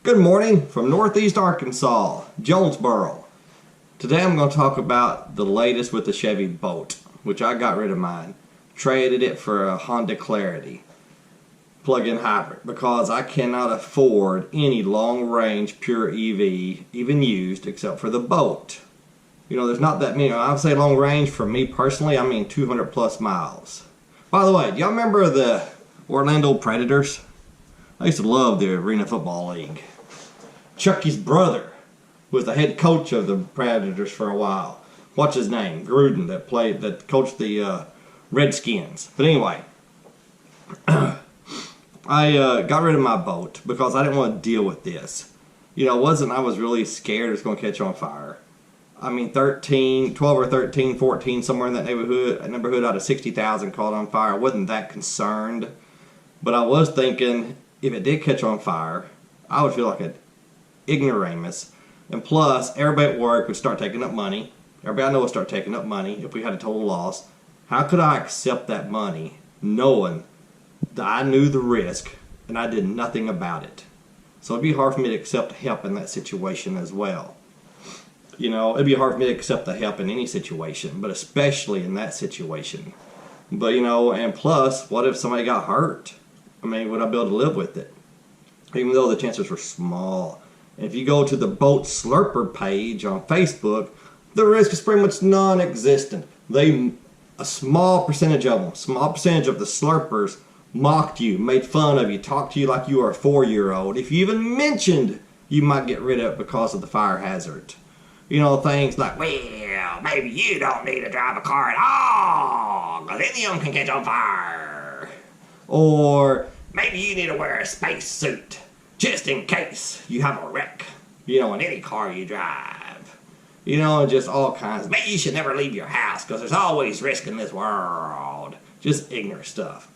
Good morning from Northeast Arkansas, Jonesboro. Today I'm going to talk about the latest with the Chevy Bolt, which I got rid of mine. Traded it for a Honda Clarity plug-in hybrid because I cannot afford any long-range pure EV, even used, except for the Bolt. You know, there's not that many. I would say long range for me personally, I mean 200 plus miles. By the way, do y'all remember the Orlando Predators? I used to love the Arena Football League. Chucky's brother was the head coach of the Predators for a while. What's his name? Gruden, that coached the Redskins. But anyway, I got rid of my boat because I didn't want to deal with this. You know, I was really scared it was going to catch on fire. I mean, 12 or 13, 14, somewhere in that neighborhood out of 60,000 caught on fire. I wasn't that concerned. But I was thinking, if it did catch on fire, I would feel like an ignoramus. And plus, everybody at work would start taking up money. Everybody I know would start taking up money if we had a total loss. How could I accept that money knowing that I knew the risk and I did nothing about it? So it'd be hard for me to accept help in that situation as well. You know, it'd be hard for me to accept the help in any situation, but especially in that situation. But, you know, and plus, what if somebody got hurt? I mean, would I be able to live with it? Even though the chances were small. And if you go to the Bolt Slurper page on Facebook, the risk is pretty much non-existent. A small percentage of them, small percentage of the slurpers mocked you, made fun of you, talked to you like you were a 4-year-old. If you even mentioned you might get rid of it because of the fire hazard. You know, things like, well, maybe you don't need to drive a car at all, because any of them can catch on fire. Or maybe you need to wear a space suit, just in case you have a wreck, you know, in any car you drive. You know, just all kinds. Maybe you should never leave your house, because there's always risk in this world. Just ignorant stuff.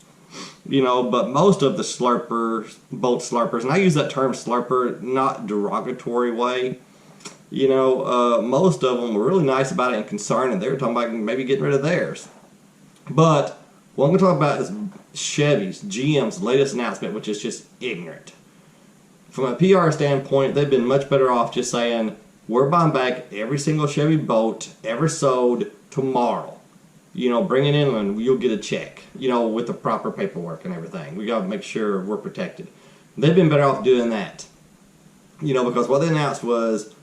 You know, but most of the slurpers, Bolt slurpers, and I use that term slurper, not derogatory way. You know, most of them were really nice about it and concerned, and they were talking about maybe getting rid of theirs. But what I'm going to talk about is GM's latest announcement, which is just ignorant. From a PR standpoint, they've been much better off just saying, we're buying back every single Chevy Bolt ever sold tomorrow. You know, bring it in and you'll get a check, you know, with the proper paperwork and everything. We got to make sure we're protected. They've been better off doing that. You know, because what they announced was,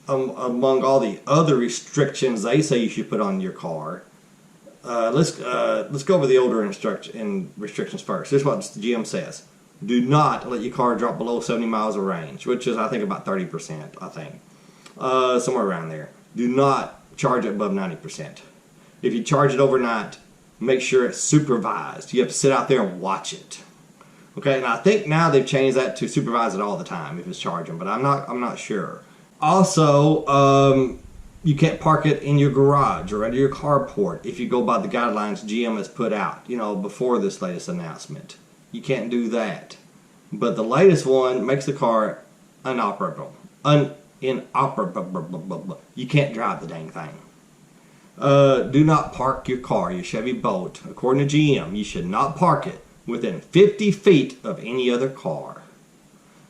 among all the other restrictions they say you should put on your car, let's go over the older restrictions first. Here's what GM says. Do not let your car drop below 70 miles of range, which is, I think, about 30%, I think. Somewhere around there. Do not charge it above 90%. If you charge it overnight, make sure it's supervised. You have to sit out there and watch it. Okay, and I think now they've changed that to supervise it all the time if it's charging, but I'm not sure. Also, you can't park it in your garage or under your carport if you go by the guidelines GM has put out, you know, before this latest announcement. You can't do that. But the latest one makes the car inoperable. Inoperable. You can't drive the dang thing. Do not park your car, your Chevy Bolt. According to GM, you should not park it within 50 feet of any other car.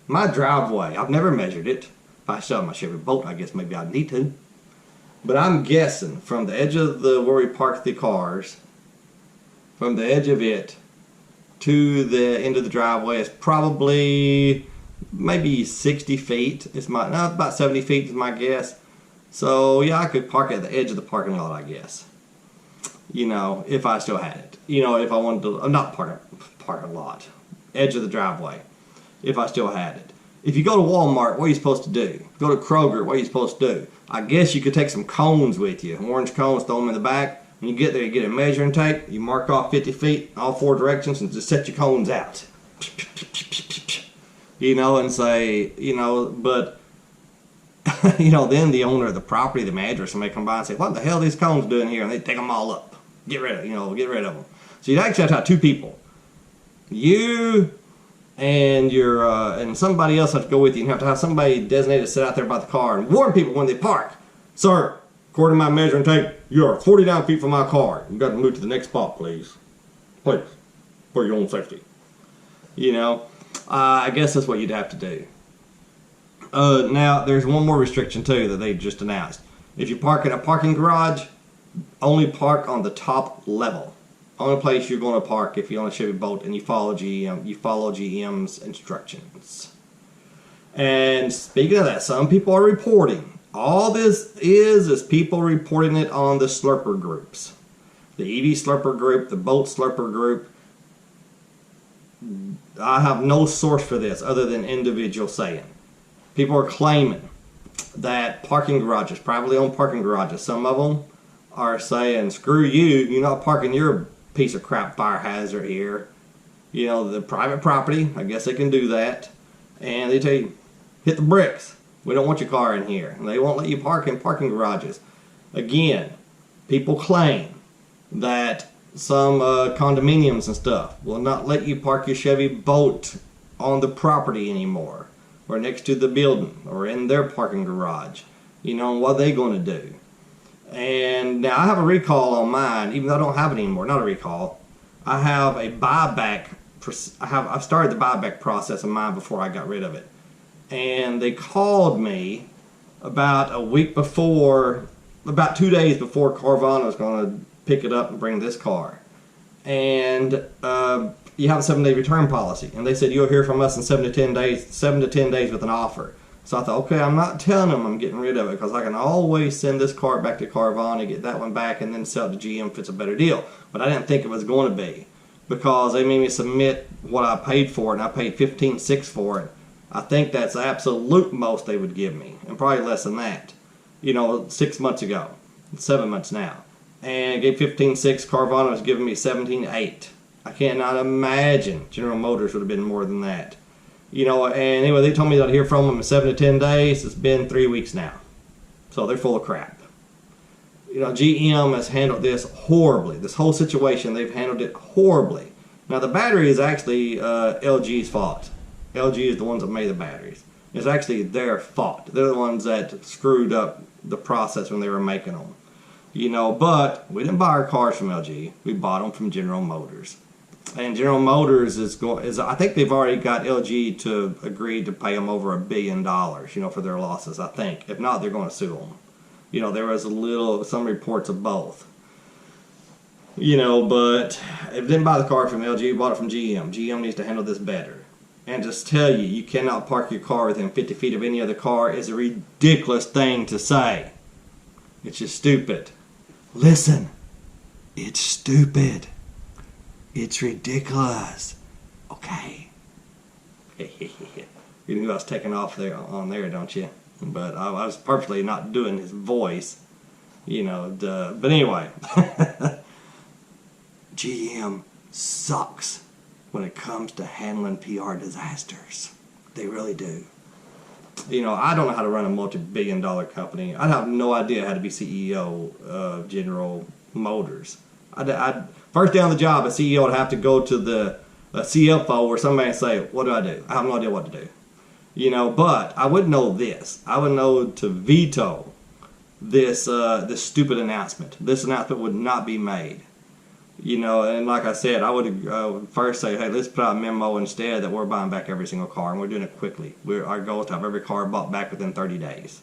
My driveway, I've never measured it. If I sell my Chevy Bolt, I guess maybe I'd need to. But I'm guessing from the edge of where we park the cars, from the edge of it to the end of the driveway is probably maybe 60 feet. About 70 feet is my guess. So yeah, I could park at the edge of the parking lot, I guess. You know, if I still had it. You know, if I wanted to, not parking lot, edge of the driveway, if I still had it. If you go to Walmart, what are you supposed to do? Go to Kroger, what are you supposed to do? I guess you could take some cones with you, orange cones, throw them in the back. When you get there, you get a measuring tape, you mark off 50 feet, all 4 directions, and just set your cones out. You know, and say, you know, but, you know, then the owner of the property, the manager, somebody come by and say, what the hell are these cones doing here? And they take them all up. Get rid of them. So you'd actually have to have 2 people. You and and somebody else have to go with you, and have to have somebody designated to sit out there by the car and warn people when they park. Sir, according to my measuring tape, you are 49 feet from my car. You've got to move to the next spot, please. Please, for your own safety. You know, I guess that's what you'd have to do. Now, there's one more restriction too that they just announced. If you park in a parking garage, only park on the top level. Only place you're going to park if you own a Chevy Bolt and you follow GM's instructions. And speaking of that, some people are reporting. All this is people reporting it on the slurper groups. The EV slurper group, the Bolt slurper group. I have no source for this other than individuals saying. People are claiming that parking garages, privately owned parking garages, some of them are saying, screw you, you're not parking your piece of crap fire hazard here. You know, the private property, I guess they can do that. And they tell you, hit the bricks. We don't want your car in here. And they won't let you park in parking garages. Again, people claim that some condominiums and stuff will not let you park your Chevy Bolt on the property anymore, or next to the building, or in their parking garage. You know, what are they going to do? And now I have a recall on mine, even though I don't have it anymore. Not a recall. I have a buyback. I started the buyback process of mine before I got rid of it. And they called me about a week before, about 2 days before Carvana was going to pick it up and bring this car. And you have a 7-day return policy. And they said, you'll hear from us in 7 to 10 days with an offer. So I thought, okay, I'm not telling them I'm getting rid of it because I can always send this car back to Carvana, get that one back, and then sell it to GM if it's a better deal. But I didn't think it was going to be because they made me submit what I paid for it, and I paid $15,600 for it. I think that's the absolute most they would give me, and probably less than that. You know, 6 months ago, 7 months now. And gave $15,600. Carvana was giving me $17,800. I cannot imagine General Motors would have been more than that. You know, and anyway, they told me that I'd hear from them in 7 to 10 days. It's been 3 weeks now. So they're full of crap. You know, GM has handled this horribly. This whole situation, they've handled it horribly. Now, the battery is actually LG's fault. LG is the ones that made the batteries. It's actually their fault. They're the ones that screwed up the process when they were making them. You know, but we didn't buy our cars from LG. We bought them from General Motors. And General Motors I think they've already got LG to agree to pay them over $1 billion, you know, for their losses, I think. If not, they're going to sue them. You know, there was some reports of both. You know, but if they didn't buy the car from LG, we bought it from GM. GM needs to handle this better. And just tell you, you cannot park your car within 50 feet of any other car is a ridiculous thing to say. It's just stupid. Listen, it's stupid. It's ridiculous. Okay. You knew I was taking off there on there, don't you? But I was purposely not doing his voice. You know, but anyway. GM sucks when it comes to handling PR disasters. They really do. You know, I don't know how to run a multi-billion-dollar company. I have no idea how to be CEO of General Motors. First day on the job, a CEO would have to go to the CFO or somebody and say, what do? I have no idea what to do. You know, but I would know this. I would know to veto this stupid announcement. This announcement would not be made. You know, and like I said, I would first say, hey, let's put out a memo instead that we're buying back every single car, and we're doing it quickly. Our goal is to have every car bought back within 30 days.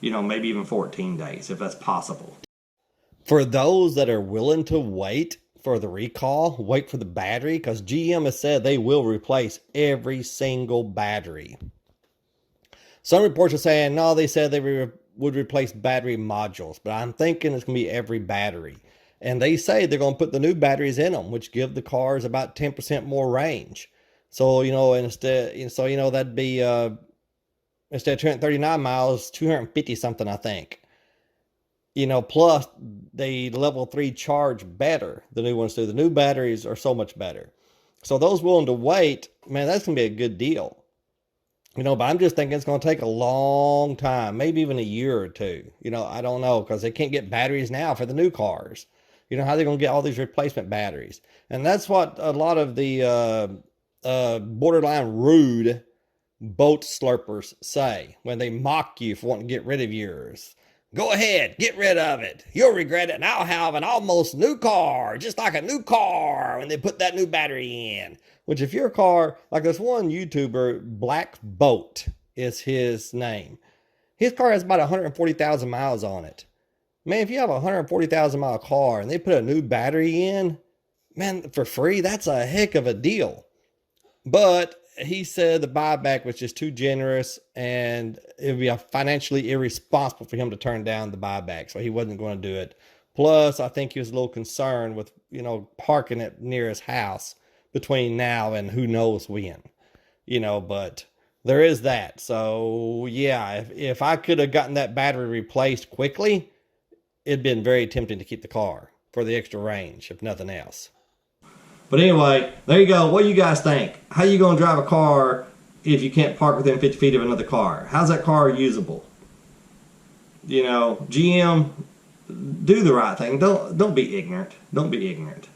You know, maybe even 14 days, if that's possible. For those that are willing to wait for the recall, wait for the battery, because GM has said they will replace every single battery. Some reports are saying, no, they said they would replace battery modules, but I'm thinking it's going to be every battery. And they say they're going to put the new batteries in them, which give the cars about 10% more range. So, you know, that'd be, instead of 239 miles, 250 something, I think. You know, plus they level 3 charge better. The new ones do. The new batteries are so much better. So those willing to wait, man, that's going to be a good deal. You know, but I'm just thinking it's going to take a long time, maybe even a year or two. You know, I don't know, because they can't get batteries now for the new cars. You know, how are they going to get all these replacement batteries? And that's what a lot of the borderline rude boat slurpers say when they mock you for wanting to get rid of yours. Go ahead, get rid of it. You'll regret it, and I'll have an almost new car, just like a new car, when they put that new battery in. Which if your car, like this one YouTuber, Black Boat, is his name. His car has about 140,000 miles on it. Man, if you have a 140,000 mile car and they put a new battery in, man, for free, that's a heck of a deal. But he said the buyback was just too generous and it would be financially irresponsible for him to turn down the buyback. So he wasn't going to do it. Plus, I think he was a little concerned with, parking it near his house between now and who knows when, but there is that. So, yeah, if I could have gotten that battery replaced quickly, it'd been very tempting to keep the car for the extra range, if nothing else. But anyway, there you go. What do you guys think? How you going to drive a car if you can't park within 50 feet of another car? How's that car usable? GM, do the right thing. Don't be ignorant. Don't be ignorant.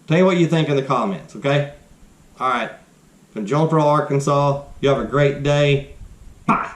Tell me what you think in the comments, okay? All right. From Jonesboro, Arkansas, you have a great day. Bye.